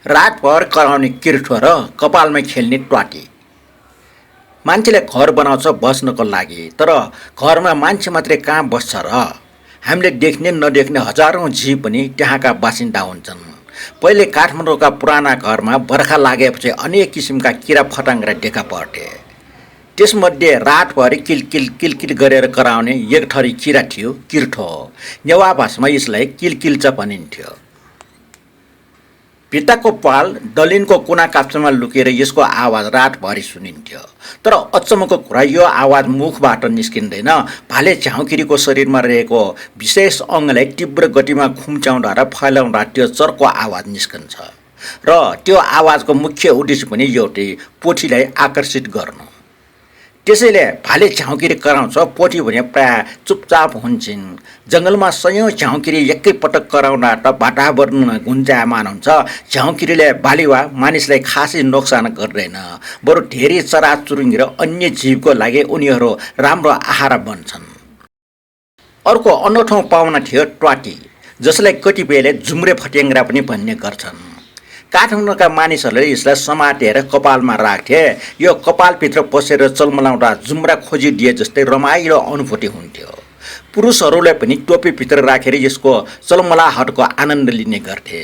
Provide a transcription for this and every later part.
रातभर कराउने किर्ठो र कपालमै खेल्ने ट्वाटी। मान्छेले घर बनाउँछ बस्नको लागि, तर घरमा मान्छे मात्रै कहाँ बस्छ र? हामीले देख्ने नदेख्ने हजारौँ जीव पनि त्यहाँका बासिन्दा हुन्छन्। पहिले काठमाडौँका पुराना घरमा बर्खा लागेपछि अनेक किसिमका किरा फटाङ्ग्रा देखा पर्थे। त्यसमध्ये रातभरि किलकिल किलकिल गरेर कराउने एक थरी किरा थियो, किर्ठो। नेवा भाषामा यसलाई किलकिल्च भनिन्थ्यो। भित्ताको पाल दलिनको कुना काप्चामा लुकेर यसको आवाज रातभरि सुनिन्थ्यो। तर अचम्मको कुरा, यो आवाज मुखबाट निस्किँदैन। भाले झाउँकिरीको शरीरमा रहेको विशेष अङ्गलाई तीव्र गतिमा खुम्च्याउँदा र फैलाउँदा त्यो चर्को आवाज निस्कन्छ। र त्यो आवाजको मुख्य उद्देश्य पनि एउटै, पोथीलाई आकर्षित गर्नु। त्यसैले भाले झाउँकिरी कराउँछ, पोथी भने प्राय चुपचाप हुन्छन्। जङ्गलमा सयौँ झाउँकिरी एकैपटक कराउँदा त वातावरण गुन्जायमान हुन्छ। झाउँकिरीले बाली वा मानिसलाई खासै नोक्सान गर्दैन, बरु धेरै चराचुरुङ्गी र अन्य जीवको लागि उनीहरू राम्रो आहार बन्छन्। अर्को अनौठो पाउना थियो ट्वाटी, जसलाई कतिपयले जुम्रे फट्याङ्ग्रा पनि भन्ने गर्छन्। काठमाडौँका मानिसहरूले यसलाई समातेर कपालमा राख्थे। यो कपालभित्र पसेर चलमलाउँदा जुम्रा खोजिदिए जस्तै रमाइलो अनुभूति हुन्थ्यो। पुरुषहरूले पनि टोपीभित्र राखेर यसको चलमलाहटको आनन्द लिने गर्थे।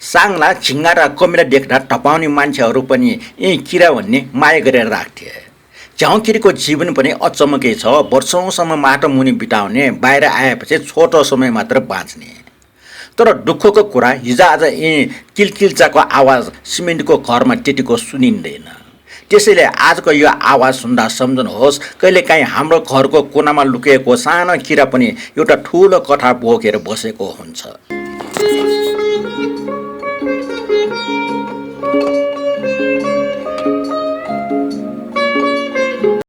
साङ्ला, झिङ्गा र कमिला देख्दा टपाउने मान्छेहरू पनि यी किरा भन्ने माया गरेर राख्थे। झाउँकिरीको जीवन पनि अचम्मकै छ। वर्षौँसम्म माटो मुनि बिताउने, बाहिर आएपछि छोटो समय मात्र बाँच्ने। तर दुःखको कुरा, हिजोआज यी किलकिल्चाको आवाज सिमेन्टको घरमा त्यतिको सुनिँदैन। त्यसैले आजको यो आवाज सुन्दा सम्झनुहोस्, कहिलेकाहीँ हाम्रो घरको कुनामा लुकेको सानो किरा पनि एउटा ठुलो कथा बोकेर बसेको हुन्छ।